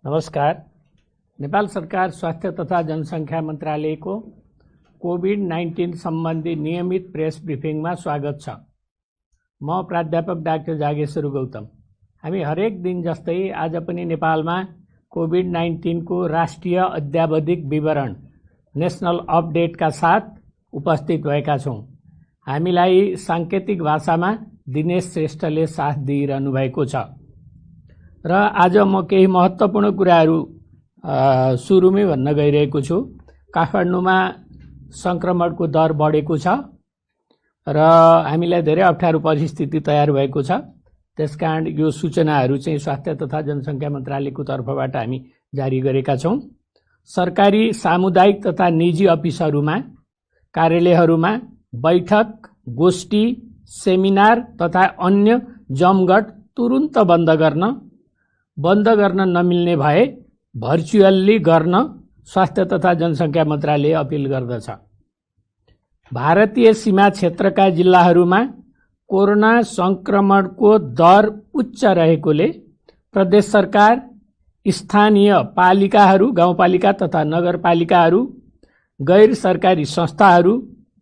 नमस्कार। नेपाल सरकार स्वास्थ्य तथा जनसङ्ख्या मन्त्रालयको कोभिड-19 सम्बन्धी नियमित प्रेस ब्रिफिङमा स्वागत छ। म प्राध्यापक डाक्टर जागेश्वर गौतम। हामी हरेक दिन जस्तै आज पनि नेपालमा कोभिड-19 को राष्ट्रिय अद्यावधिक विवरण नेशनल अपडेटका साथ उपस्थित भएका छौँ। हामीलाई साङ्केतिक भाषामा दिनेश श्रेष्ठले साथ दिइरहनु भएको छ र आज म केही महत्त्वपूर्ण कुराहरू सुरुमै भन्न गइरहेको छु। काठमाडौँमा संक्रमणको दर बढेको छ र हामीलाई धेरै अप्ठ्यारो परिस्थिति तयार भएको छ। त्यसकारण यो सूचनाहरू चाहिँ स्वास्थ्य तथा जनसङ्ख्या मन्त्रालयको तर्फबाट हामी जारी गरेका छौँ। सरकारी सामुदायिक तथा निजी अफिसहरूमा कार्यालयहरूमा बैठक, गोष्ठी, सेमिनार तथा अन्य जमघट तुरुन्त बन्द गर्न नमिल्ने भए भर्चुअल्ली गर्न स्वास्थ्य तथा जनसङ्ख्या मन्त्रालय अपिल गर्दछ। भारतीय सीमा क्षेत्रका जिल्लाहरूमा कोरोना संक्रमणको दर उच्च रहेकोले प्रदेश सरकार, स्थानीय पालिकाहरू, गाउँपालिका तथा नगरपालिकाहरू, गैर सरकारी संस्थाहरू,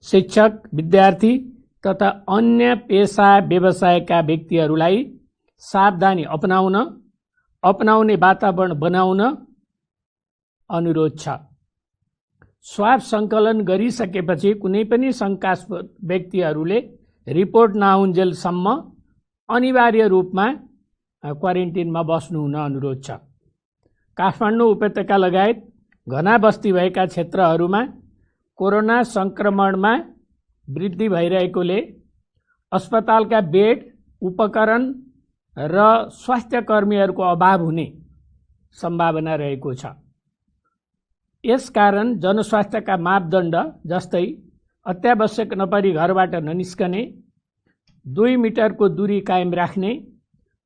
शिक्षक, विद्यार्थी तथा अन्य पेशा व्यवसायका व्यक्तिहरूलाई सावधानी अपनाउने वातावरण बनाउन अनुरोध छ। स्वाब सङ्कलन गरिसकेपछि कुनै पनि शङ्कास्पद व्यक्तिहरूले रिपोर्ट नआउन्जेलसम्म अनिवार्य रूपमा क्वारेन्टिनमा बस्नु हुन अनुरोध छ। काठमाडौँ उपत्यका लगायत घना बस्ती भएका क्षेत्रहरूमा कोरोना संक्रमणमा वृद्धि भइरहेकोले अस्पतालका बेड, उपकरण र स्वास्थ्य कर्मीहरूको अभाव हुने सम्भावना रहेको छ। यसकारण जनस्वास्थ्यका मापदण्ड जस्तै अत्यावश्यक नपरी घरबाट ननिस्कने, 2 मिटरको दूरी कायम राख्ने,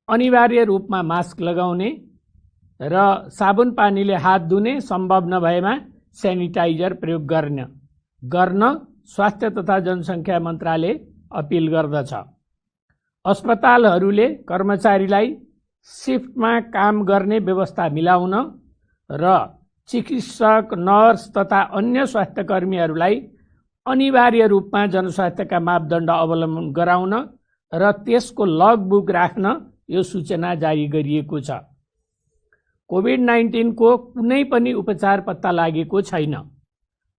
अनिवार्य रूपमा मास्क लगाउने र साबुन पानीले हात धुने, सम्भव नभएमा सेनिटाइजर प्रयोग गर्न स्वास्थ्य तथा जनसङ्ख्या मन्त्रालय अपिल गर्दछ। अस्पतालहरूले कर्मचारीलाई शिफ्टमा काम गर्ने व्यवस्था मिलाउन र चिकित्सक, नर्स तथा अन्य स्वास्थ्य कर्मीहरूलाई अनिवार्य रूपमा जनस्वास्थ्यका मापदण्ड अवलम्बन गराउन र त्यसको लगबुक राख्न यो सूचना जारी गरिएको छ। कोभिड-19 को कुनै पनि उपचार पत्ता लागेको छैन।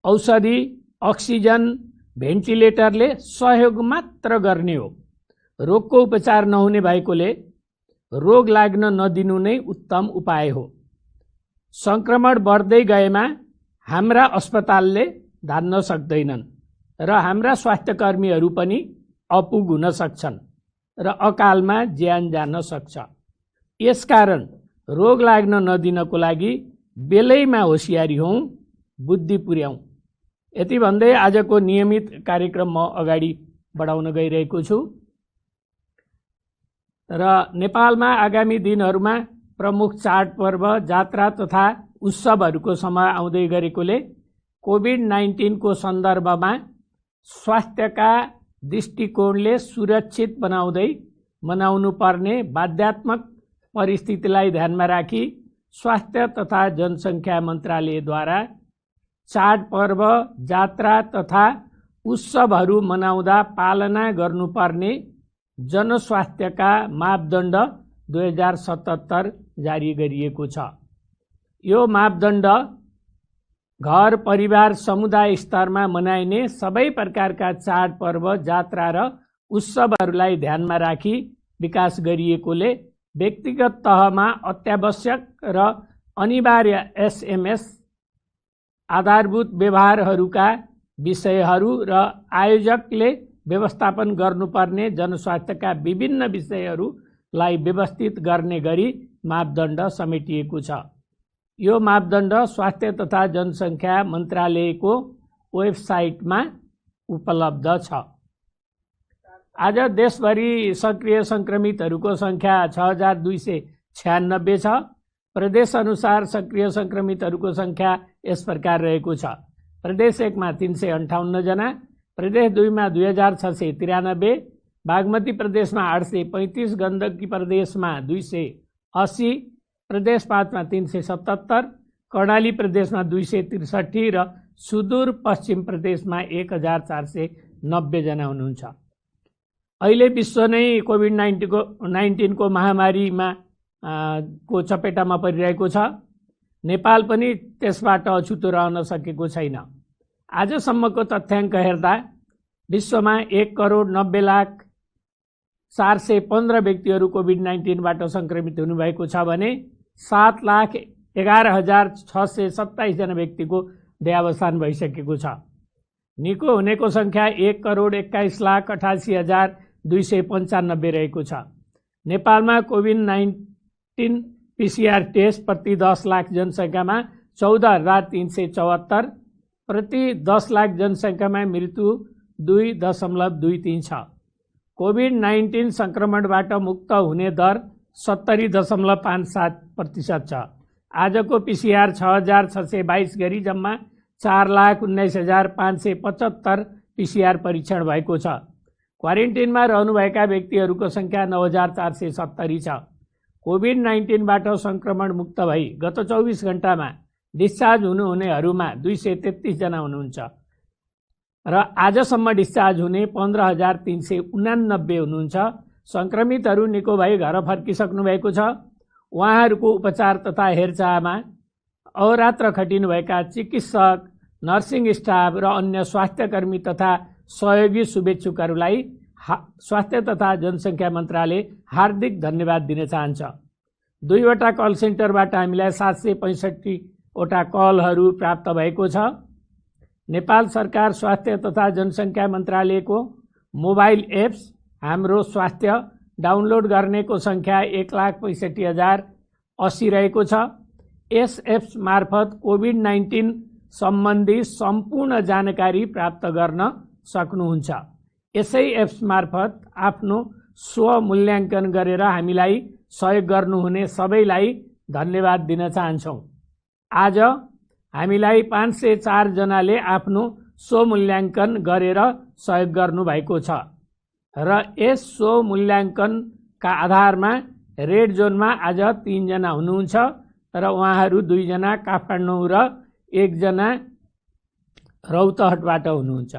औषधि, अक्सिजन, भेन्टिलेटरले सहयोग मात्र गर्ने हो। रोगको उपचार नहुने भएकोले रोग लाग्न नदिनु नै उत्तम उपाय हो। संक्रमण बढ्दै गएमा हाम्रा अस्पतालले धान्न सक्दैनन् र हाम्रा स्वास्थ्य कर्मीहरू पनि अपुग हुन सक्छन् र अकालमा ज्यान जान सक्छ। यसकारण रोग लाग्न नदिनको लागि बेलैमा होसियारी हौँ, बुद्धि पुर्याउँ। यति भन्दै आजको नियमित कार्यक्रम म अगाडि बढाउन गइरहेको छु र नेपालमा आगामी दिनहरूमा प्रमुख चाडपर्व, जात्रा तथा उत्सवहरूको समय आउँदै गरेकोले कोभिड-19 को सन्दर्भमा स्वास्थ्यका दृष्टिकोणले सुरक्षित बनाउँदै मनाउनु पर्ने बाध्यात्मक परिस्थितिलाई ध्यानमा राखी स्वास्थ्य तथा जनसङ्ख्या मन्त्रालयद्वारा चाडपर्व, जात्रा तथा उत्सवहरू मनाउँदा पालना गर्नुपर्ने जनस्वास्थ्यका मापदण्ड 2077 जारी गरिएको छ। यो मापदण्ड घर, परिवार, समुदाय स्तरमा मनाइने सबै प्रकारका चाडपर्व, जात्रा र उत्सवहरूलाई ध्यानमा राखी विकास गरिएकोले व्यक्तिगत तहमा अत्यावश्यक र अनिवार्य SMS, आधारभूत व्यवहारहरूका विषयहरू र आयोजकले व्यवस्थापन गर्नुपर्ने जनस्वास्थ्यका विभिन्न विषयहरूलाई व्यवस्थित गर्ने गरी मापदण्ड समेटिएको छ। यो मापदण्ड स्वास्थ्य तथा जनसङ्ख्या मन्त्रालयको वेबसाइटमा उपलब्ध छ। आज देशभरि सक्रिय सङ्क्रमितहरूको सङ्ख्या 6296 छ। प्रदेश अनुसार सक्रिय सङ्क्रमितहरूको सङ्ख्या यस प्रकार रहेको छ। प्रदेश 1 मा 358 जना, प्रदेश 2 मा 2693, बागमती प्रदेशमा 835, गण्डकी प्रदेशमा 280, प्रदेश 5मा 377, कर्णाली प्रदेशमा 263 र सुदूर पश्चिम प्रदेशमा 1490 जना हुनुहुन्छ। अहिले विश्व नै कोभिड-19 को महामारीमा को चपेटामा परिरहेको छ। नेपाल पनि त्यसबाट अछुतो रहन सकेको छैन। आजसम्मको तथ्याङ्क हेर्दा विश्वमा 1,90,04,15 व्यक्तिहरू कोभिड-19बाट सङ्क्रमित हुनुभएको छ भने 7,11,627 जना व्यक्तिको देहावसान भइसकेको छ। निको हुनेको सङ्ख्या 1,21,88,295 रहेको छ। नेपालमा कोभिड-19 पीसीआर टेस्ट प्रति 10 लाख जनसङ्ख्यामा 14,374, प्रति 10 लाख जनसङ्ख्यामा मृत्यु 2.23 छ। कोभिड-19 सङ्क्रमणबाट मुक्त हुने दर 70.57% छ। आजको पीसीआर 6,622 गरी जम्मा 4,19,575 पीसीआर परीक्षण भएको छ। क्वारेन्टिनमा रहनुभएका व्यक्तिहरूको सङ्ख्या 9,470 छ। कोभिड-19बाट सङ्क्रमण मुक्त भई गत 24 घण्टामा डिस्चार्ज हुनुहुनेहरूमा 233 जना हुनुहुन्छ र आजसम्म डिस्चार्ज हुने 15,389 हुनुहुन्छ। सङ्क्रमितहरू निको भई घर फर्किसक्नु भएको छ। उहाँहरूको उपचार तथा हेरचाहमा अहोरात्र खटिनुभएका चिकित्सक, नर्सिङ स्टाफ र अन्य स्वास्थ्यकर्मी तथा सहयोगी शुभेच्छुकहरूलाई स्वास्थ्य तथा जनसङ्ख्या मन्त्रालय हार्दिक धन्यवाद दिन चाहन्छ। 2वटा कल सेन्टरबाट हामीलाई 765 वटा कलहरू प्राप्त भएको छ। नेपाल सरकार स्वास्थ्य तथा जनसङ्ख्या मन्त्रालयको मोबाइल एप्स हाम्रो स्वास्थ्य डाउनलोड गर्नेको सङ्ख्या 1,65,080 रहेको छ। यस एप्स मार्फत कोभिड-19 सम्बन्धी सम्पूर्ण जानकारी प्राप्त गर्न सक्नुहुन्छ। यसै एप्स मार्फत आफ्नो स्वमूल्याङ्कन गरेर हामीलाई सहयोग गर्नुहुने सबैलाई धन्यवाद दिन चाहन्छौँ। आज हामीलाई 504 जनाले आफ्नो स्वमूल्याङ्कन गरेर सहयोग गर्नुभएको छ र यस स्वमूल्याङ्कनका आधारमा रेड जोनमा आज 3 जना हुनुहुन्छ र उहाँहरू 2 जना काठमाडौँ र 1 जना रौतहटबाट हुनुहुन्छ।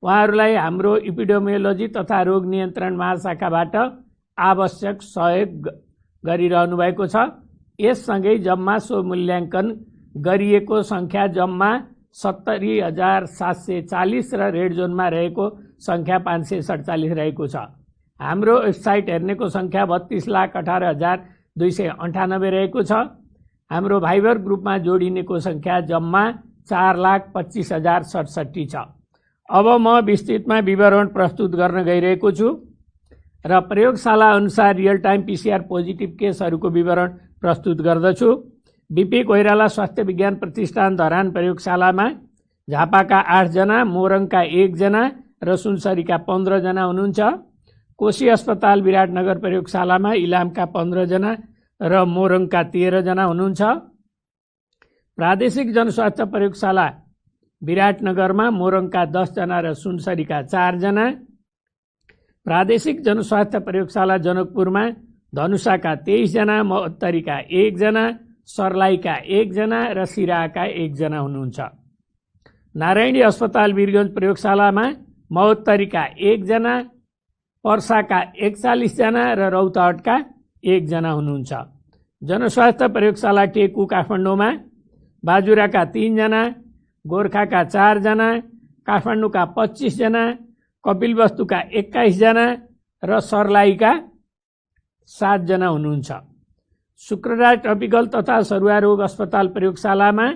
उहाँहरूलाई हाम्रो इपिडेमियोलोजी तथा रोग नियन्त्रण महाशाखाबाट आवश्यक सहयोग गरिरहनु भएको छ। यससँगै जम्मा स्वमूल्याङ्कन गरिएको सङ्ख्या जम्मा 70,740 र रेड जोनमा रहेको सङ्ख्या 547 रहेको छ। हाम्रो वेबसाइट हेर्नेको सङ्ख्या 32,18,298 रहेको छ। हाम्रो भाइबर ग्रुपमा जोडिनेको सङ्ख्या जम्मा 4,25,067 छ। अब म विस्तृतमा विवरण प्रस्तुत गर्न गइरहेको छु र प्रयोगशाला अनुसार रियल टाइम पीसीआर पोजिटिभ केसहरूको विवरण प्रस्तुत गर्दछु। बीपी कोइराला स्वास्थ्य विज्ञान प्रतिष्ठान धरान प्रयोगशालामा झापाका 8 जना, मोरङका 1 जना र सुनसरीका 15 जना हुनुहुन्छ। कोशी अस्पताल विराटनगर प्रयोगशालामा इलामका 15 जना र मोरङका 13 जना हुनुहुन्छ। प्रादेशिक जनस्वास्थ्य प्रयोगशाला विराटनगरमा मोरङका 10 जना र सुनसरीका 4 जना। प्रादेशिक जनस्वास्थ्य प्रयोगशाला जनकपुरमा धनुषाका 23 जना, महोत्तरीका 1 जना, सर्लाहीका 1 जना र सिराहाका 1 जना हुनुहुन्छ। नारायणी अस्पताल वीरगञ्ज प्रयोगशालामा महोत्तरीका 1 जना, पर्साका 41 जना र रौतहटका 1 जना हुनुहुन्छ। जनस्वास्थ्य प्रयोगशाला टेकु काठमाडौँमा बाजुराका 3 जना, गोर्खाका 4 जना, काठमाडौँका 25 जना, कपिलवस्तुका 21 जना र सर्लाहीका 7 जना हुनुहुन्छ। शुक्रराज ट्रपिकल तथा सरुवा रोग अस्पताल प्रयोगशालामा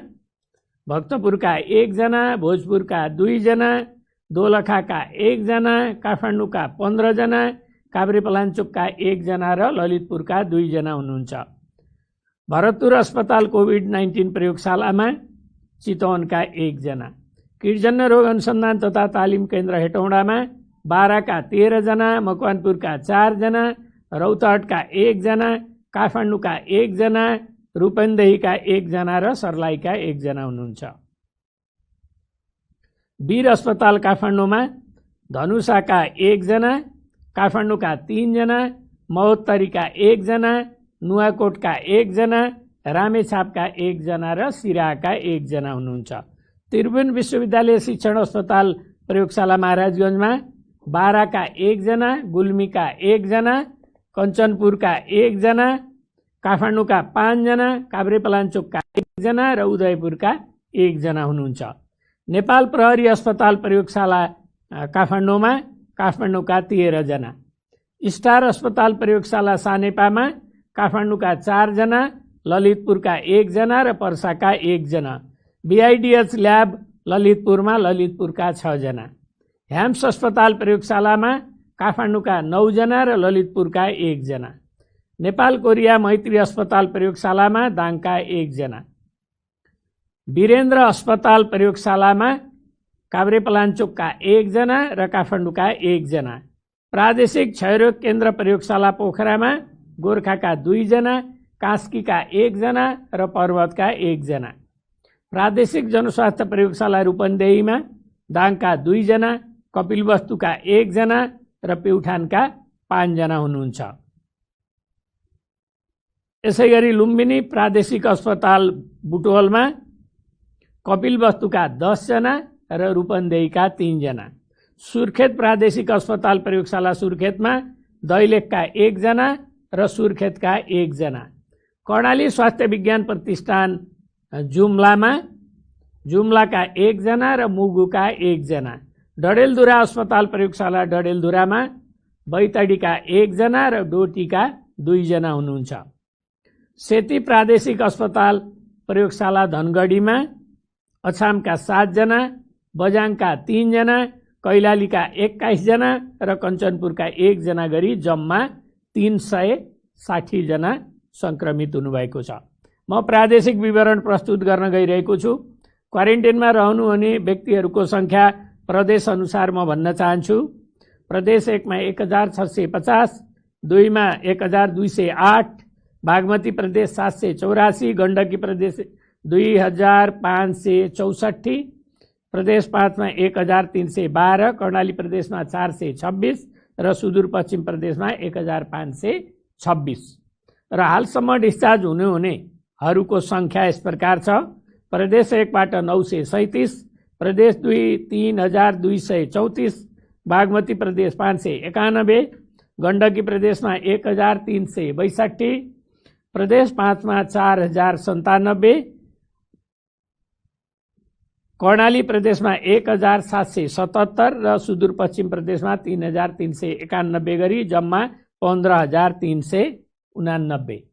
भक्तपुरका 1 जना, भोजपुरका 2 जना, दोलखाका 1 जना, काठमाडौँका 15 जना, काभ्रेपलाञ्चोकका 1 जना र ललितपुरका 2 जना हुनुहुन्छ। भरतपुर अस्पताल कोभिड-19 प्रयोगशालामा चितवनका 1 जना। कीटजन्य रोग अनुसन्धान तथा तालिम केन्द्र हेटौँडामा बाराका 13 जना, मकवानपुरका 4 जना, रौतहटका 1 जना, काठमाडौँका 1 जना, रूपन्देहीका 1 जना र सर्लाहीका 1 जना हुनुहुन्छ। वीर अस्पताल काठमाडौँमा धनुषाका 1 जना, काठमाडौँका 3 जना, महोत्तरीका 1 जना, नुवाकोटका 1 जना, रामेछापका 1 जना र सिराहाका 1 जना हुनुहुन्छ। त्रिभुवन विश्वविद्यालय शिक्षण अस्पताल प्रयोगशाला महाराजगञ्जमा बाराका 1 जना, गुल्मीका 1 जना, कञ्चनपुरका 1 जना, काठमाडौँका 5 जना, काभ्रेपलाञ्चोकका 1 जना र उदयपुरका 1 जना हुनुहुन्छ। नेपाल प्रहरी अस्पताल प्रयोगशाला काठमाडौँमा काठमाडौँका 13 जना, स्टार अस्पताल प्रयोगशाला सानेपामा काठमाडौँका 4 जना, ललितपुरका 1 जना र पर्साका 1 जना, बीआईडीएच ल्याब ललितपुरमा ललितपुरका 6 जना, ह्याम्स अस्पताल प्रयोगशालामा काठमाडौँका 9 जना र ललितपुरका 1 जना, नेपाल कोरिया मैत्री अस्पताल प्रयोगशालामा दाङका 1 जना, वीरेन्द्र अस्पताल प्रयोगशालामा काभ्रेपलाञ्चोकका 1 जना र काठमाडौँका 1 जना, प्रादेशिक क्षयरोग केन्द्र प्रयोगशाला पोखरामा गोर्खाका 2 जना, कास्कीका 1 जना र पर्वतका 1 जना, प्रादेशिक जनस्वास्थ्य प्रयोगशाला रूपन्देहीमा दाङका 2 जना, कपिलवस्तुका 1 जना र प्युठानका 5 जना हुनुहुन्छ। यसैगरी लुम्बिनी प्रादेशिक अस्पताल बुटवलमा कपिलवस्तुका 10 जना र रूपन्देहीका 3 जना, सुर्खेत प्रादेशिक अस्पताल प्रयोगशाला सुर्खेतमा दैलेखका 1 जना र सुर्खेतका 1 जना, कर्णाली स्वास्थ्य विज्ञान प्रतिष्ठान जुम्लाका 1 जना र मुगुका 1 जना, डडेलधुरा अस्पताल प्रयोगशाला डडेलधुरामा बैतडीका 1 जना र डोटीका 2 जना हुनुहुन्छ। सेती प्रादेशिक अस्पताल प्रयोगशाला धनगढीमा अछामका 7 जना, बझाङका 3 जना, कैलालीका 21 जना र कञ्चनपुरका 1 जना गरी जम्मा 360 जना संक्रमित हुनुभएको छ। म प्रादेशिक विवरण प्रस्तुत गर्न गइरहेको छु। क्वारेन्टाइनमा रहनुहुने व्यक्तिहरूको संख्या प्रदेश अनुसार म भन्न चाहन्छु। प्रदेश 1 मा 1650, 2 मा 1208, बागमती प्रदेश 784, गण्डकी प्रदेश 2564, प्रदेश 5 मा 1312, कर्णाली प्रदेशमा 426 र सुदूरपश्चिम प्रदेशमा 1526 र हालसम्म डिस्चार्ज हुनेहरूको संख्या यस प्रकार छ। प्रदेश 1 बाट 937, प्रदेश 2 3234, बागमती प्रदेश 591, गण्डकी प्रदेशमा 1362, प्रदेश 5 मा 4097, कर्णाली प्रदेशमा 1777 र सुदूरपश्चिम प्रदेशमा 3391 गरी जम्मा 15389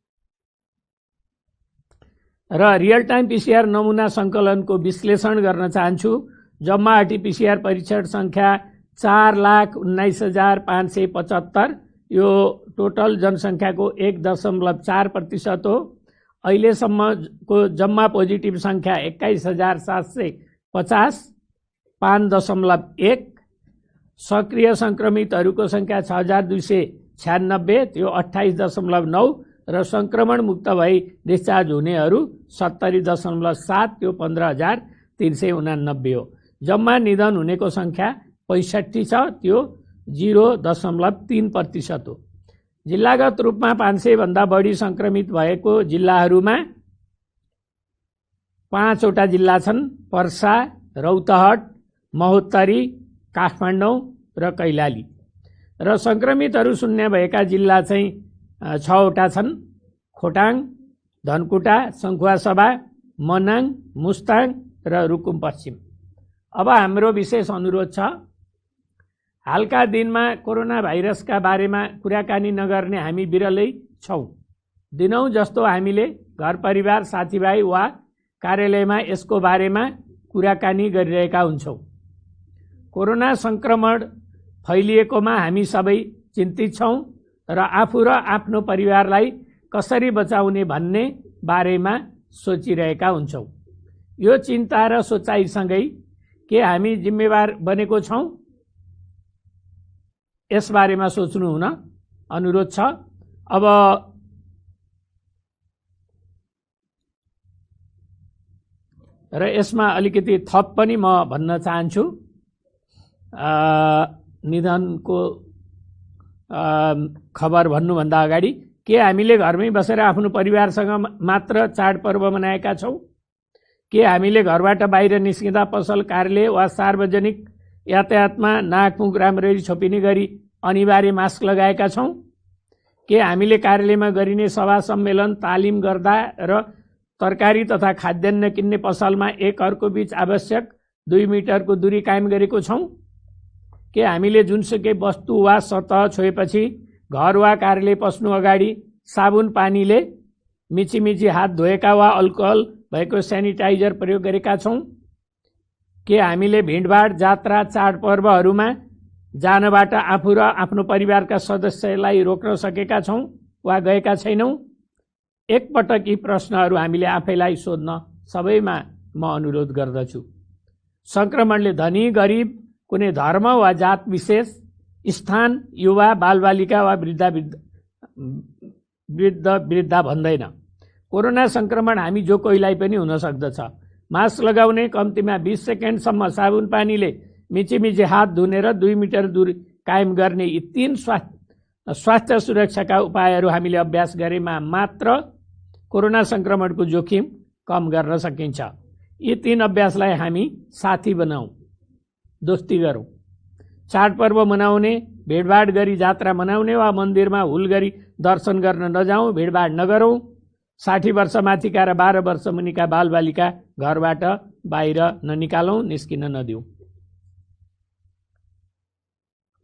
र रियल टाइम पीसीआर नमुना संकलनको विश्लेषण गर्न चाहन्छु। जम्मा आरटीपीसीआर परीक्षण संख्या 4,19,575, यो टोटल जनसङ्ख्याको 1.4% हो। अहिलेसम्मको जम्मा पोजिटिभ संख्या 21,750, 5.1। सक्रिय संक्रमितहरूको संख्या 6,296, त्यो 28.9 र संक्रमण मुक्त भई डिस्चार्ज हुनेहरू 70.7, त्यो 15,389 हो। जम्मा निधन हुनेको संख्या 65 छ, त्यो 0.3% हो। जिल्लागत रूपमा 500 भन्दा बढी संक्रमित भएको जिल्लाहरूमा 5 वटा जिल्ला छन्: पर्सा, रौतहट, महोत्तरी, काठमाडौँ र कैलाली। र संक्रमितहरू शून्य भएका जिल्ला चाहिँ 6 वटा छन्: खोटाङ, धनकुटा, सङ्खुवासभा, मनाङ, मुस्ताङ र रुकुम पश्चिम। अब हाम्रो विशेष अनुरोध छ, हालका दिनमा कोरोना भाइरसका बारेमा कुराकानी नगर्ने हामी बिरलै छौँ। दिनौं जस्तो हामीले घर परिवार, साथीभाइ वा कार्यालयमा यसको बारेमा कुराकानी गरिरहेका हुन्छौँ। कोरोना संक्रमण फैलिएकोमा हामी सबै चिन्तित छौँ र आफू र आफ्नो परिवारलाई कसरी बचाउने भन्ने बारेमा सोचिरहेका हुन्छौँ। यो चिन्ता र सोचाइसँगै के हामी जिम्मेवार बनेको छौँ, यस बारेमा सोच्नु हुन अनुरोध छ। अब र यसमा अलिकति थप पनि म भन्न चाहन्छु। निधनको खबर भन्नुभन्दा अगाडि के हामीले घरमै बसेर आफ्नो परिवारसँग मात्र चाडपर्व मनाएका छौँ? के हामीले घरबाट बाहिर निस्किँदा पसल, कार्यालय वा सार्वजनिक यातायातमा नाकमुख राम्ररी छोपिने गरी अनिवार्य मास्क लगाएका छौँ? के हामीले कार्यालयमा गरिने सभा सम्मेलन, तालिम गर्दा र तरकारी तथा खाद्यान्न किन्ने पसलमा एक अर्को बीच आवश्यक 2 मिटरको दूरी कायम गरेको छौँ? के हामीले जुनसुकै वस्तु वा सतह छोएपछि घर वा कार्यालय पस्नु अगाडि साबुन पानीले मिचिमिची हात धोएका वा अल्कोहल भएको सेनिटाइजर प्रयोग गरेका छौँ? के हामीले भिडभाड, जात्रा, चाडपर्वहरूमा जानबाट आफू र आफ्नो परिवारका सदस्यलाई रोक्न सकेका छौँ वा गएका छैनौँ? एकपटक यी प्रश्नहरू हामीले आफैलाई सोध्न सबैमा म अनुरोध गर्दछु। संक्रमणले धनी, गरिब, कुनै धर्म वा जात विशेष, स्थान, युवा, बालबालिका वा वृद्ध भन्दैन। कोरोना संक्रमण हामी जो कोहीलाई पनि हुन सक्दछ। मास्क लगाउने, कम्तीमा 20 सेकेन्डसम्म साबुन पानीले मिचिमिची हात धुने र 2 मिटर दूरी कायम गर्ने यी 3 स्वास्थ्य सुरक्षाका उपायहरू हामीले अभ्यास गरेमा मात्र कोरोना संक्रमणको जोखिम कम गर्न सकिन्छ। यी 3 अभ्यासलाई हामी साथी बनाऊ, दोस्ती गरौँ। चाडपर्व मनाउने, भिडभाड गरी जात्रा मनाउने वा मन्दिरमा हुल गरी दर्शन गर्न नजाउँ, भिडभाड नगरौँ। 60 वर्ष माथिका र 12 वर्ष मुनिका बालबालिका घरबाट बाहिर ननिकालौँ, निस्किन नदिउँ।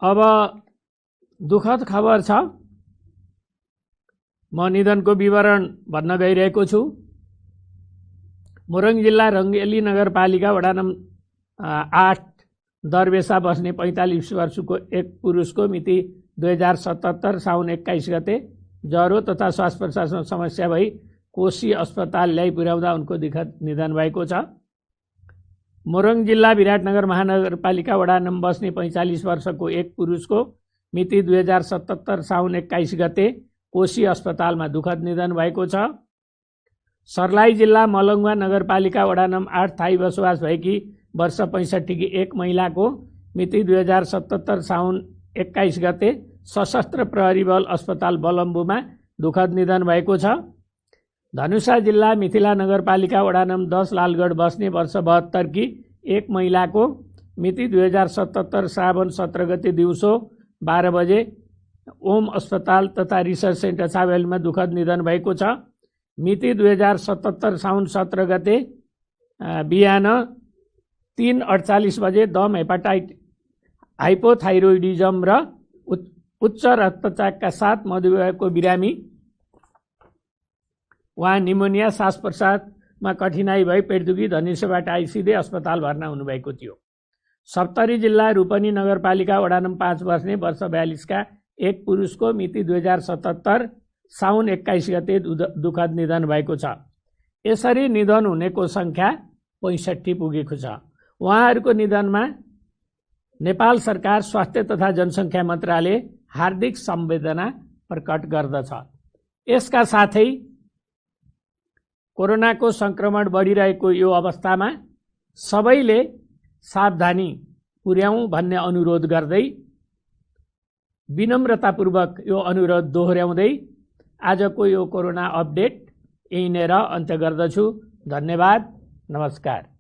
अब दुःखद खबर छ। म निधनको विवरण भन्न गइरहेको छु। मोरङ जिल्ला रङ्गेली नगरपालिका वडा नम्बर 8 दरबेसा बस्ने 45 वर्षको एक पुरुषको मिति 2077 साउन 21 गते ज्वरो तथा श्वास प्रश्वासमा समस्या भई कोशी अस्पताल ल्याइ पुर्याउँदा उनको निधन भएको छ। मोरङ जिल्ला विराटनगर महानगरपालिका वडा नम्बर बस्ने 45 वर्षको एक पुरुषको मिति 2077 साउन 21 गते कोशी अस्पतालमा दुःखद निधन भएको छ। सर्लाही जिल्ला मलङ्गा नगरपालिका वडा नम्बर 8 थाई बसोबास भएकी वर्ष 65 की एक महिलाको मिति 2077 साउन 21 गते सशस्त्र प्रहरी बल अस्पताल बलम्बुमा दुःखद निधन भएको छ। धनुषा जिल्ला मिथिला नगरपालिका वडा नम्बर 10 लालगढ बस्ने वर्ष 72 की एक महिलाको मिति 2077 श्रावण 17 गते दिउँसो 12 बजे ओम अस्पताल तथा रिसर्च सेन्टर छावेलमा दुःखद निधन भएको छ। मिति 2077 साउन 17 गते बिहान 3:48 बजे दम, हाइपोथाइरोइडिजम र उच्च रक्तचापका साथ मधुमेहको बिरामी वा निमोनिया, श्वास प्रश्वासमा कठिनाई भई पेटदुखी धनुषाबाट आइसिधै अस्पताल भर्ना हुनुभएको थियो। सप्तरी जिल्ला रूपनी नगरपालिका वडा नम्बर 5 बस्ने वर्ष 42 का एक पुरुषको मिति 2077 साउन 21 गते दुःखद निधन भएको छ। यसरी निधन हुनेको संख्या 65 पुगेको छ। उहाँहरूको निधनमा नेपाल सरकार स्वास्थ्य तथा जनसङ्ख्या मन्त्रालय हार्दिक संवेदना प्रकट गर्दछ। यसका साथै कोरोनाको संक्रमण बढिरहेको यो अवस्थामा सबैले सावधानी पुर्याउँ भन्ने अनुरोध गर्दै, विनम्रतापूर्वक यो अनुरोध दोहोर्याउँदै आजको यो कोरोना अपडेट यहीँनेर अन्त्य गर्दछु। धन्यवाद, नमस्कार।